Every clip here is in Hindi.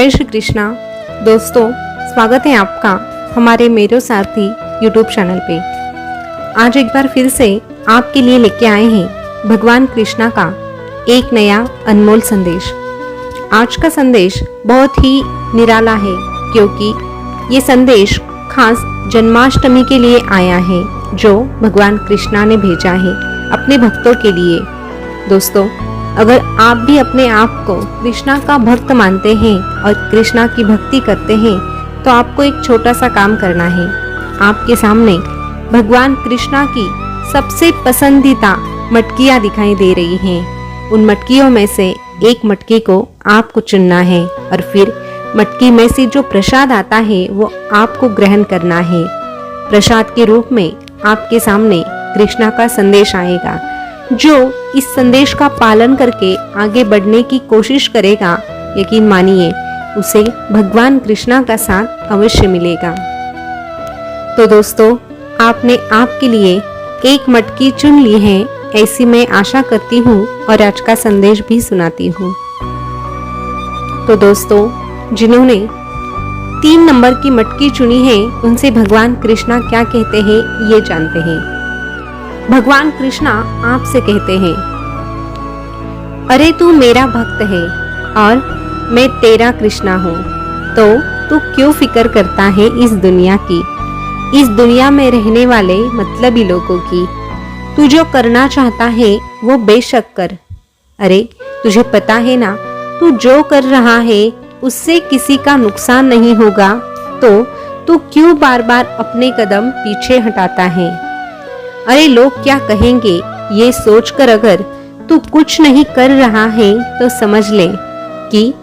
जय श्री कृष्णा। दोस्तों, स्वागत है आपका हमारे मेरो सारथी यूट्यूब चैनल पे। आज एक बार फिर से आपके लिए लेके आए हैं भगवान कृष्णा का एक नया अनमोल संदेश। आज का संदेश बहुत ही निराला है क्योंकि ये संदेश खास जन्माष्टमी के लिए आया है जो भगवान कृष्णा ने भेजा है अपने भक्तों के लिए। दोस्तों, अगर आप भी अपने आप को कृष्णा का भक्त मानते हैं और कृष्णा की भक्ति करते हैं तो आपको एक छोटा सा काम करना है। आपके सामने भगवान कृष्णा की सबसे पसंदीदा मटकियाँ दिखाई दे रही हैं। उन मटकियों में से एक मटकी को आपको चुनना है और फिर मटकी में से जो प्रसाद आता है वो आपको ग्रहण करना है। प्रसाद के रूप में आपके सामने कृष्णा का संदेश आएगा। जो इस संदेश का पालन करके आगे बढ़ने की कोशिश करेगा, यकीन मानिए उसे भगवान कृष्णा का साथ अवश्य मिलेगा। तो दोस्तों, आपने आपके लिए एक मटकी चुन ली है, ऐसी मैं आशा करती हूँ और आज का संदेश भी सुनाती हूँ। तो दोस्तों, जिन्होंने 3 नंबर की मटकी चुनी है उनसे भगवान कृष्णा क्या कहते हैं ये जानते हैं। भगवान कृष्णा आपसे कहते हैं, अरे तू मेरा भक्त है और मैं तेरा कृष्णा हूँ, तो तू क्यों फिक्र करता है इस दुनिया में रहने वाले मतलबी लोगों की। तू जो करना चाहता है वो बेशक कर। अरे तुझे पता है ना, तू जो कर रहा है उससे किसी का नुकसान नहीं होगा, तो तू क्यों बार बार अपने कदम पीछे हटाता है। अरे लोग क्या कहेंगे ये सोचकर अगर तू कुछ नहीं कर रहा है तो समझ ले कि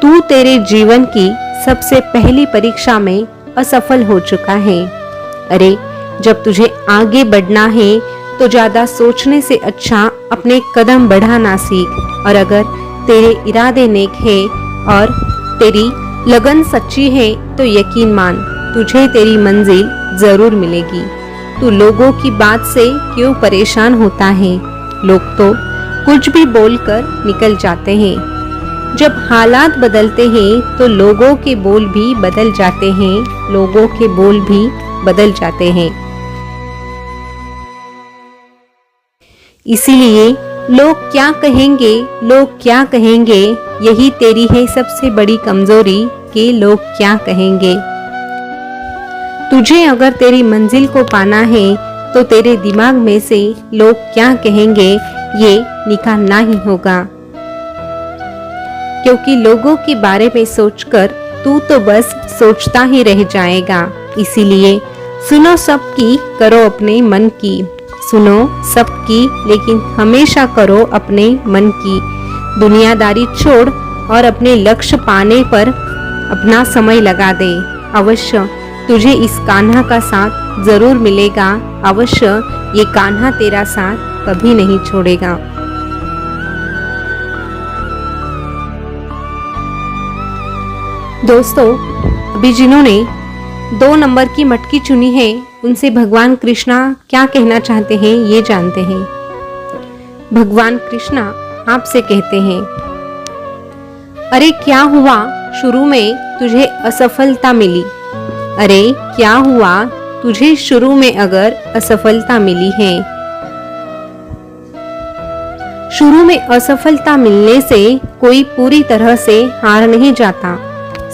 तू तेरे जीवन की सबसे पहली परीक्षा में असफल हो चुका है। अरे जब तुझे आगे बढ़ना है तो ज्यादा सोचने से अच्छा अपने कदम बढ़ाना सीख। और अगर तेरे इरादे नेक है और तेरी लगन सच्ची है तो यकीन मान तुझे तेरी मंजिल जरूर मिलेगी। तू लोगों की बात से क्यों परेशान होता है। लोग तो कुछ भी बोलकर निकल जाते हैं। जब हालात बदलते हैं तो लोगों के बोल भी बदल जाते हैं। इसीलिए लोग क्या कहेंगे यही तेरी है सबसे बड़ी कमजोरी कि लोग क्या कहेंगे। तुझे अगर तेरी मंजिल को पाना है तो तेरे दिमाग में से लोग क्या कहेंगे ये निकालना ही होगा, क्योंकि लोगों के बारे में सोचकर तू तो बस सोचता ही रह जाएगा। इसीलिए सुनो सबकी, करो अपने मन की। सुनो सबकी लेकिन हमेशा करो अपने मन की। दुनियादारी छोड़ और अपने लक्ष्य पाने पर अपना समय लगा दे। अवश्य तुझे इस कान्हा का साथ जरूर मिलेगा। अवश्य ये कान्हा तेरा साथ कभी नहीं छोड़ेगा। दोस्तों, अभी जिन्होंने 2 नंबर की मटकी चुनी है उनसे भगवान कृष्णा क्या कहना चाहते हैं ये जानते हैं। भगवान कृष्णा आपसे कहते हैं, अरे क्या हुआ शुरू में तुझे असफलता मिली। अरे क्या हुआ तुझे शुरू में अगर असफलता मिली है। शुरू में असफलता मिलने से कोई पूरी तरह से हार नहीं जाता।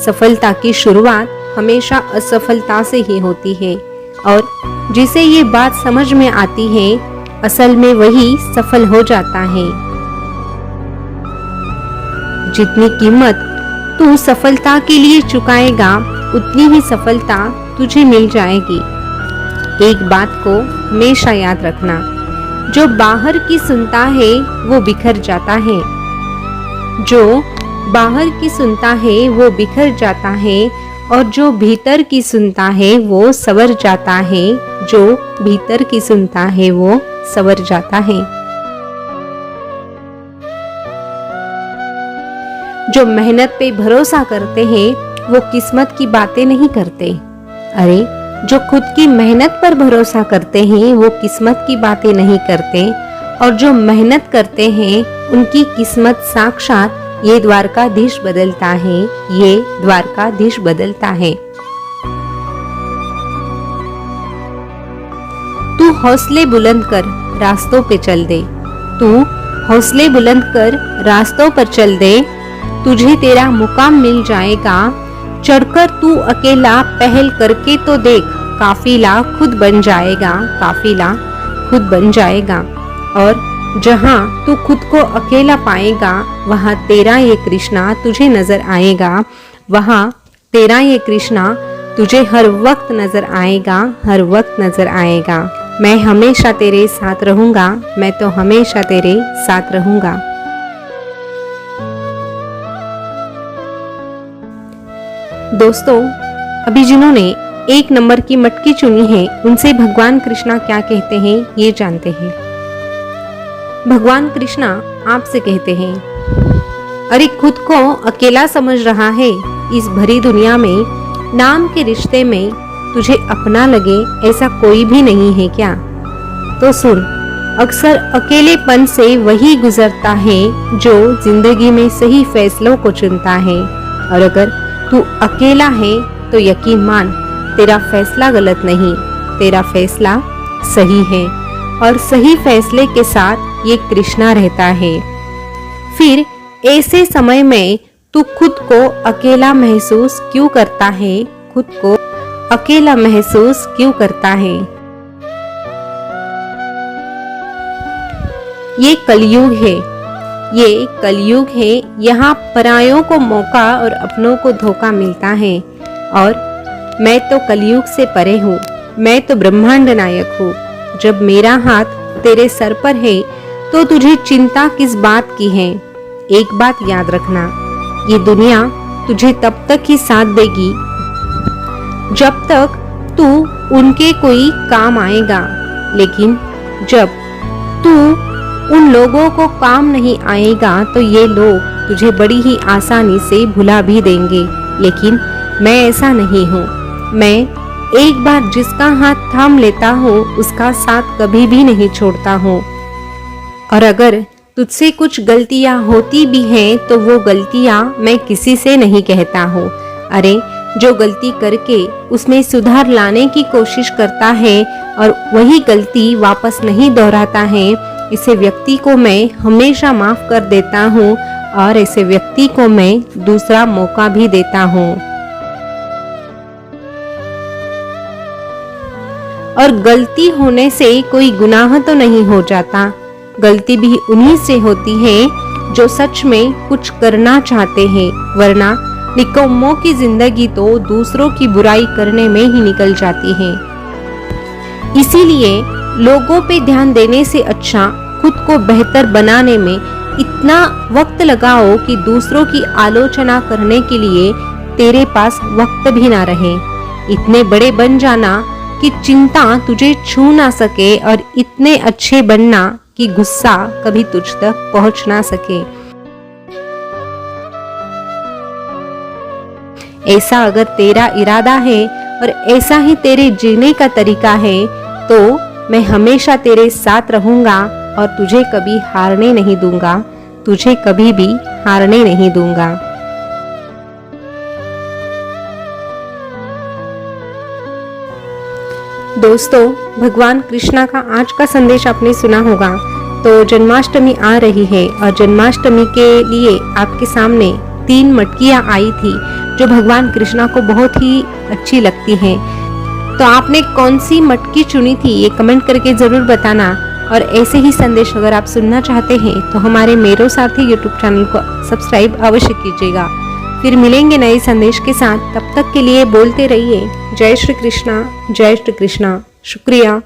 सफलता की शुरुआत हमेशा असफलता से ही होती है और जिसे ये बात समझ में आती है असल में वही सफल हो जाता है। जितनी कीमत तू सफलता के लिए चुकाएगा उतनी ही सफलता तुझे मिल जाएगी। एक बात को हमेशा याद रखना, जो बाहर की सुनता है वो बिखर जाता है। जो बाहर की सुनता है वो बिखर जाता है और जो भीतर की सुनता है वो संवर जाता है। जो भीतर की सुनता है वो संवर जाता है। जो मेहनत पे भरोसा करते हैं वो किस्मत की बातें नहीं करते। अरे जो खुद की मेहनत पर भरोसा करते हैं वो किस्मत की बातें नहीं करते और जो मेहनत करते हैं उनकी किस्मत साक्षात ये द्वारकाधीश बदलता है, ये द्वारकाधीश बदलता है। तू हौसले बुलंद कर रास्तों पे चल दे, तू हौसले बुलंद कर रास्तों पर चल दे, तुझे तेरा मुकाम मिल जाएगा। चढ़कर तू अकेला पहल करके तो देख, काफिला खुद बन जाएगा, काफिला खुद बन जाएगा। और जहाँ तू खुद को अकेला पाएगा, वहाँ तेरा ये कृष्णा तुझे नजर आएगा, वहाँ तेरा ये कृष्णा तुझे हर वक्त नजर आएगा, हर वक्त नजर आएगा। मैं हमेशा तेरे साथ रहूंगा, मैं तो हमेशा तेरे साथ रहूंगा। दोस्तों, अभी जिन्होंने 1 नंबर की मटकी चुनी है, उनसे भगवान कृष्णा क्या कहते हैं ये जानते हैं। भगवान कृष्णा आपसे कहते हैं, अरे खुद को अकेला समझ रहा है, इस भरी दुनिया में नाम के रिश्ते में तुझे अपना लगे ऐसा कोई भी नहीं है क्या? तो सुन, अक्सर अकेलेपन से वही गुजरता है जो जिंदगी में सही फैसलों को चुनता है। और अगर तू अकेला है तो यकीन मान, तेरा फैसला गलत नहीं, तेरा फैसला सही है। और सही फैसले के साथ ये कृष्णा रहता है। फिर ऐसे समय में तू खुद को अकेला महसूस क्यों करता है? खुद को अकेला महसूस क्यों करता है? ये कलयुग है, ये कलयुग है। यहाँ परायों को मौका और अपनों को धोखा मिलता है। और मैं तो कलयुग से परे हूँ, मैं तो ब्रह्मांड नायक हूँ। जब मेरा हाथ तेरे सर पर है तो तुझे चिंता किस बात की है? एक बात याद रखना, ये दुनिया तुझे तब तक ही साथ देगी जब तक तू उनके कोई काम आएगा, लेकिन जब तू उन लोगों को काम नहीं आएगा तो ये लोग तुझे बड़ी ही आसानी से भुला भी देंगे। लेकिन मैं ऐसा नहीं हूँ, मैं एक बार जिसका हाथ थाम लेता हूँ उसका साथ कभी भी नहीं छोड़ता हूँ। और अगर तुझसे कुछ गलतियाँ होती भी हैं तो वो गलतियाँ मैं किसी से नहीं कहता हूँ। अरे जो गलती करके उसमें सुधार लाने की कोशिश करता है और वही गलती वापस नहीं दोहराता है, इसे व्यक्ति को मैं हमेशा माफ कर देता हूँ और ऐसे व्यक्ति को मैं दूसरा मौका भी देता हूँ। और गलती होने से कोई गुनाह तो नहीं हो जाता, गलती भी उन्हीं से होती है जो सच में कुछ करना चाहते हैं, वरना निकम्मों की जिंदगी तो दूसरों की बुराई करने में ही निकल जाती है। इसीलिए लोगों पे ध्यान देने से अच्छा खुद को बेहतर बनाने में इतना वक्त लगाओ कि दूसरों की आलोचना करने के लिए तेरे पास वक्त भी ना रहे। इतने बड़े बन जाना कि चिंता तुझे छू ना सके और इतने अच्छे बनना कि गुस्सा कभी तुझ तक पहुंच ना सके। ऐसा अगर तेरा इरादा है और ऐसा ही तेरे जीने का तरीका है तो मैं हमेशा तेरे साथ रहूंगा और तुझे कभी हारने नहीं दूंगा, तुझे कभी भी हारने नहीं दूंगा। दोस्तों, भगवान कृष्णा का आज का संदेश आपने सुना होगा। तो जन्माष्टमी आ रही है और जन्माष्टमी के लिए आपके सामने 3 मटकियां आई थी जो भगवान कृष्णा को बहुत ही अच्छी लगती हैं। तो आपने कौन सी मटकी चुनी थी ये कमेंट करके ज़रूर बताना। और ऐसे ही संदेश अगर आप सुनना चाहते हैं तो हमारे मेरो सारथी यूट्यूब चैनल को सब्सक्राइब अवश्य कीजिएगा। फिर मिलेंगे नए संदेश के साथ, तब तक के लिए बोलते रहिए जय श्री कृष्णा, जय श्री कृष्णा। शुक्रिया।